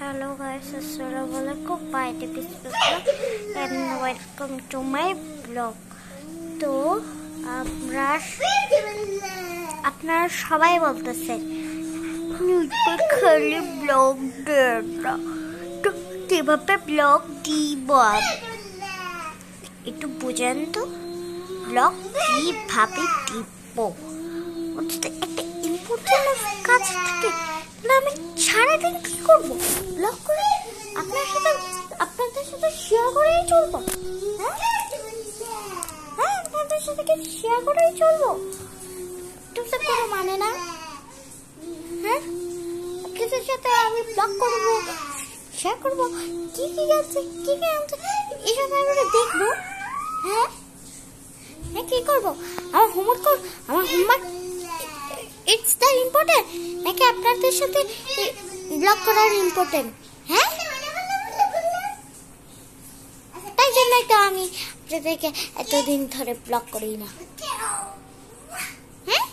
Hello guys, Assalamualaikum. My name is Bismillah and welcome to my blog. তো আপনারা সবাই বলতেছেন খালি ব্লগ দেন না, তো কিভাবে ব্লগ দিব একটু বুঝেন তো। ব্লগ কিভাবে দিব একটা ইম্পর্টেন্ট কাজ থাকে না, আমি সারাদিন কি করবো? ব্লগ করে আপনাদের সাথে শেয়ার করেই চলবো। হ্যাঁ, আপনাদের সাথে কি শেয়ার করেই চলবো? তো কোনো মানে না। হ্যাঁ, আপনাদের সাথে আমি ব্লগ করবো, শেয়ার করবো, কি কি আছে এসব আমি দেখবো। হ্যাঁ হ্যাঁ, কি করবো? আমার হোমওয়ার্ক ইটস দ্য ইম্পর্টেন্ট নাকি আপনাদের সাথে ব্লগ করার ইম্পর্টেন্ট? হ্যাঁ, তাই জন্যই তো আমি আপনাদেরকে এতদিন ধরে ব্লগ করি না। হ্যাঁ,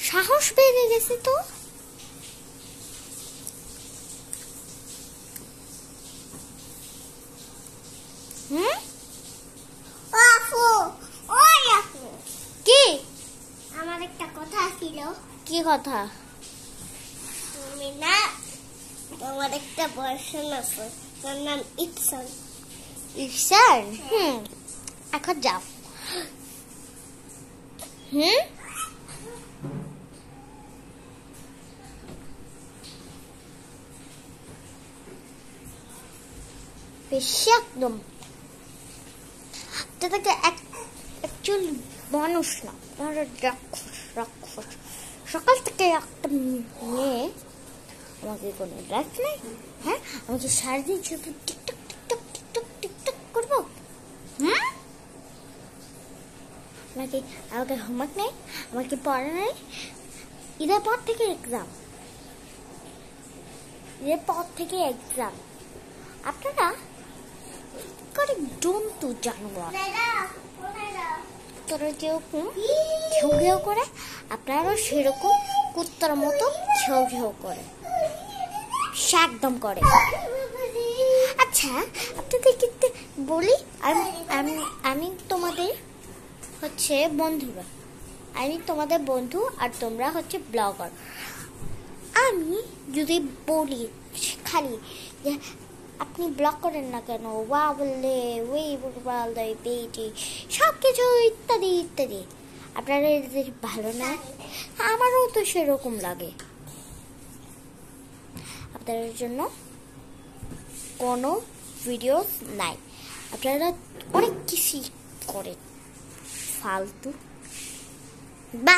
সাহস বেড়ে গেছে তো। হুম, কি আমার একটা কথা ছিল। কি কথা? তুমি না, তোমার একটা বয়ফ্রেন্ড আছে, তার নাম ইহসান। ইহসান? এখন যাও। বেশি একদম তাদেরকে অ্যাকচুয়ালি মানুষ না, রাক্ষস। সকাল থেকে একটা মেয়ে আমাকে কোনো লাইফ নেই। হ্যাঁ, আমাকে সারাদিন শুধু টিকটক টিকটক টিকটক টিকটক করবো। আমাকে হোমওয়ার্ক নেই, আমাকে পড়া নেই। ঈদের পর থেকে এক্সাম। আপনারা করে জন্তু জানোয়ার, তোরা যেরকম ঘেউ ঘেউ করে, আপনারাও সেরকম কুত্তার মতো ঘেউ ঘেউ করে, একদম করে। আচ্ছা, আপনাদের কিন্তু বলি, আমি তোমাদের হচ্ছে বন্ধুরা, আমি তোমাদের বন্ধু আর তোমরা হচ্ছে ব্লগার। আমি যদি বলি খালি যে আপনি ব্লগ করেন না কেন, ওয়া বললে ওই বললে বেটি সব কিছু ইত্যাদি ইত্যাদি, আপনারা এদের ভালো না? আমারও তো সেরকম লাগে। আপনাদের জন্য কোনো ভিডিও নাই, আপনারা অনেক কিছু করেন ফালতু বা